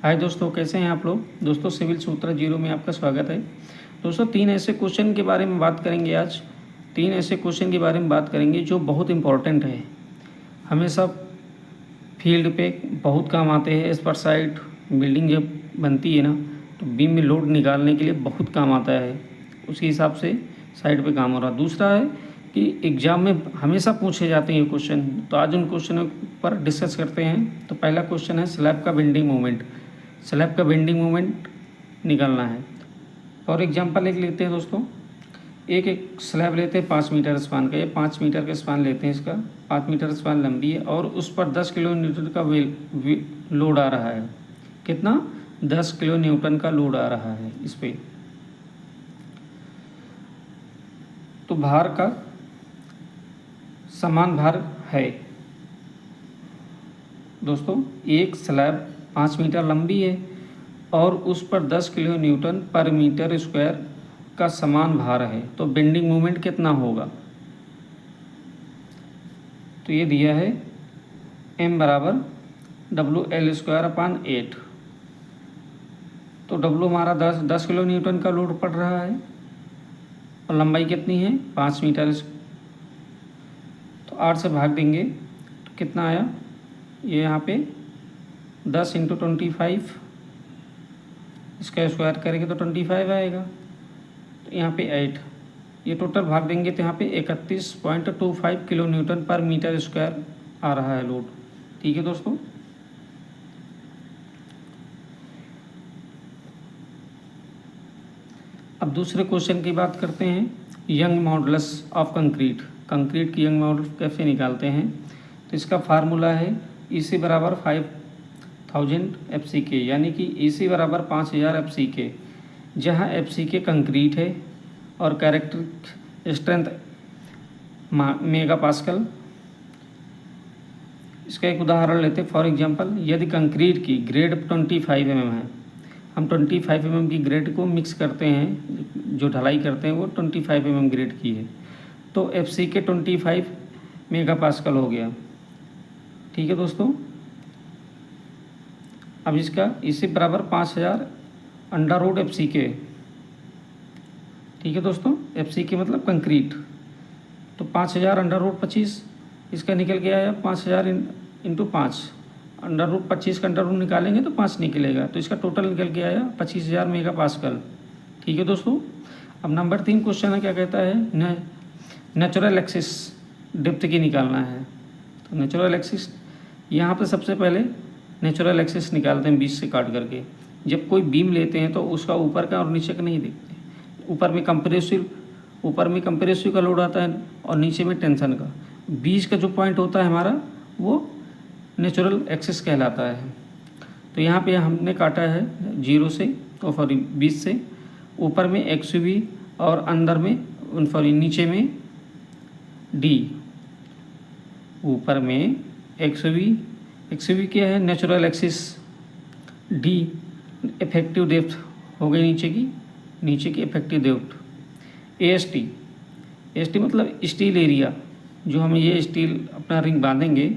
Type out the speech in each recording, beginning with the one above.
हाय दोस्तों, कैसे हैं आप लोग। दोस्तों सिविल सूत्र जीरो में आपका स्वागत है। दोस्तों तीन ऐसे क्वेश्चन के बारे में बात करेंगे आज। तीन ऐसे क्वेश्चन के बारे में बात करेंगे जो बहुत इंपॉर्टेंट है, हमेशा फील्ड पे बहुत काम आते हैं। इस पर साइड बिल्डिंग जब बनती है ना, तो बीम में लोड निकालने के लिए बहुत काम आता है। उसी हिसाब से साइड पे काम हो रहा। दूसरा है कि एग्ज़ाम में हमेशा पूछे जाते हैं ये क्वेश्चन, तो आज उन क्वेश्चनों पर डिस्कस करते हैं। तो पहला क्वेश्चन है स्लैब का बेंडिंग मोमेंट। स्लैब का बेंडिंग मोमेंट निकालना है। फॉर एग्जांपल एक लेते हैं दोस्तों, एक स्लैब लेते हैं 5 मीटर स्पान का। ये 5 मीटर का स्पान लेते हैं, इसका 5 मीटर स्पान लंबी है और उस पर 10 किलो न्यूटन का लोड आ रहा है। कितना? 10 किलो न्यूटन का लोड आ रहा है इस पर। तो भार का समान भार है दोस्तों। एक स्लैब 5 मीटर लंबी है और उस पर 10 किलो न्यूटन पर मीटर स्क्वायर का समान भार है, तो बेंडिंग मोमेंट कितना होगा? तो ये दिया है m बराबर WL²/8। तो W हमारा 10 किलो न्यूटन का लोड पड़ रहा है और लंबाई कितनी है? 5 मीटर। तो 8 से भाग देंगे तो कितना आया? ये यहाँ पे 10 × 25, इसका स्क्वायर करेंगे तो 25 आएगा। तो यहाँ पे 8, ये टोटल भाग देंगे तो यहाँ पे 31.25 किलो न्यूटन पर मीटर स्क्वायर आ रहा है लोड। ठीक है दोस्तों। अब दूसरे क्वेश्चन की बात करते हैं, young modulus of concrete. Concrete की यंग मॉडुलस कैसे निकालते हैं? तो इसका फार्मूला है EC बराबर 5000 FCK, यानी कि EC बराबर 5000 FCK, जहाँ FCK कंक्रीट है और कैरेक्टर स्ट्रेंथ मेगा पास्कल। इसका एक उदाहरण लेते हैं। फॉर एग्जांपल, यदि कंक्रीट की ग्रेड 25 mm है, हम 25 mm की ग्रेड को मिक्स करते हैं, जो ढलाई करते हैं वो 25 mm ग्रेड की है, तो FCK 25 मेगा पास्कल हो गया। ठीक है दोस्तों। अब इसका इसी बराबर 5000 अंडर रूट FCK। ठीक है दोस्तों, FCK मतलब कंक्रीट। तो 5000 अंडर रूट 25, इसका निकल के आया 5000 इंटू 5। अंडर रूट 25 का अंडर रूट निकालेंगे तो 5 निकलेगा, तो इसका टोटल निकल के आया 25000 मेगा पास्कल। ठीक है दोस्तों। अब नंबर 3 क्वेश्चन है, क्या कहता है? नेचुरल एक्सिस डेप्थ की निकालना है। तो नेचुरल एक्सिस, यहाँ पे सबसे पहले नेचुरल एक्सिस निकालते हैं 20 से काट करके। जब कोई बीम लेते हैं तो उसका ऊपर का और नीचे का नहीं देखते। ऊपर में कंप्रेसिव का लोड आता है और नीचे में टेंशन का। बीच का जो पॉइंट होता है हमारा, वो नेचुरल एक्सिस कहलाता है। तो यहाँ पे हमने काटा है 0 से और सॉरी 20 से। ऊपर में XV और अंदर में सॉरी नीचे में D। ऊपर में XV क्या है? Natural axis. D effective depth हो गई नीचे की इफेक्टिव डेप्थ। AST मतलब स्टील एरिया, जो हम ये स्टील अपना रिंग बांधेंगे,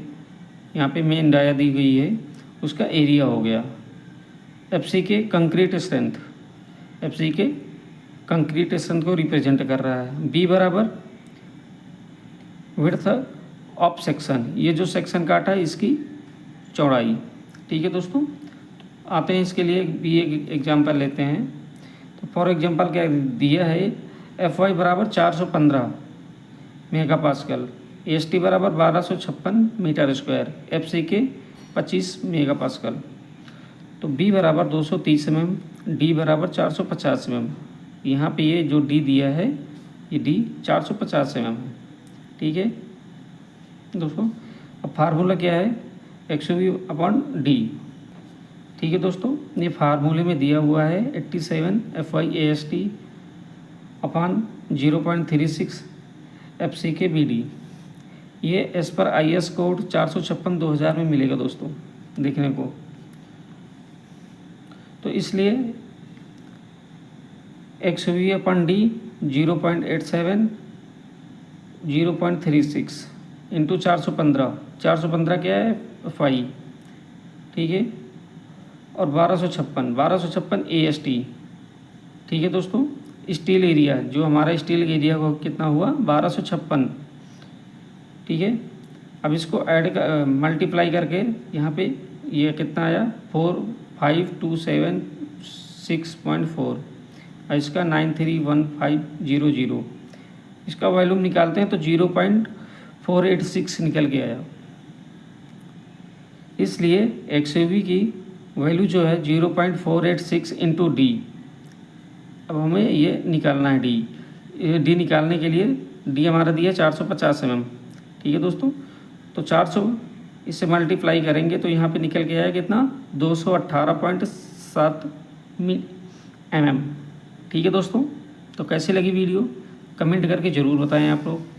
यहाँ पे मेन डाया दी गई है, उसका एरिया हो गया। FCK concrete strength, FCK concrete strength को रिप्रेजेंट कर रहा है। B बराबर विड्थ ऑफ सेक्शन, ये जो सेक्शन काटा है इसकी चौड़ाई। ठीक है दोस्तों। आते हैं इसके लिए भी एक एग्जांपल लेते हैं। तो फॉर एग्जांपल क्या दिया है? FY बराबर 415 मेगा पास्कल, AST बराबर 1256 metre square, FCK 25 mega pascal. तो B बराबर 230 mm, D बराबर 450 mm। यहाँ पे ये जो D दिया है, ये D 450 mm है। ठीक है दोस्तों। अब फार्मूला क्या है? XV/D। ठीक है दोस्तों, ये फार्मूले में दिया हुआ है 87 FY AST upon 0.36 FCK BD। ये एस पर IS कोड 456/2000 में मिलेगा दोस्तों देखने को। तो इसलिए XV/D 0.87 0.36 इंटू 415 क्या है? FI। ठीक है। और 1256 AST। ठीक है दोस्तों, स्टील एरिया जो हमारा स्टील एरिया को कितना हुआ 1256। ठीक है, अब इसको ऐड मल्टीप्लाई करके यहाँ पे ये कितना आया 45276.4 और इसका 931500। इसका वॉल्यूम निकालते हैं तो 0.486 निकल के आया। इसलिए XUV की वैल्यू जो है 0.486 इंटू डी। अब हमें ये निकालना है डी निकालने के लिए डी हमारा दिया 450 mm। ठीक है दोस्तों, तो 400 इससे मल्टीप्लाई करेंगे तो यहाँ पे निकल के आया कितना 218.7 mm। ठीक है दोस्तों, तो कैसी लगी वीडियो कमेंट करके ज़रूर बताएं आप लोग।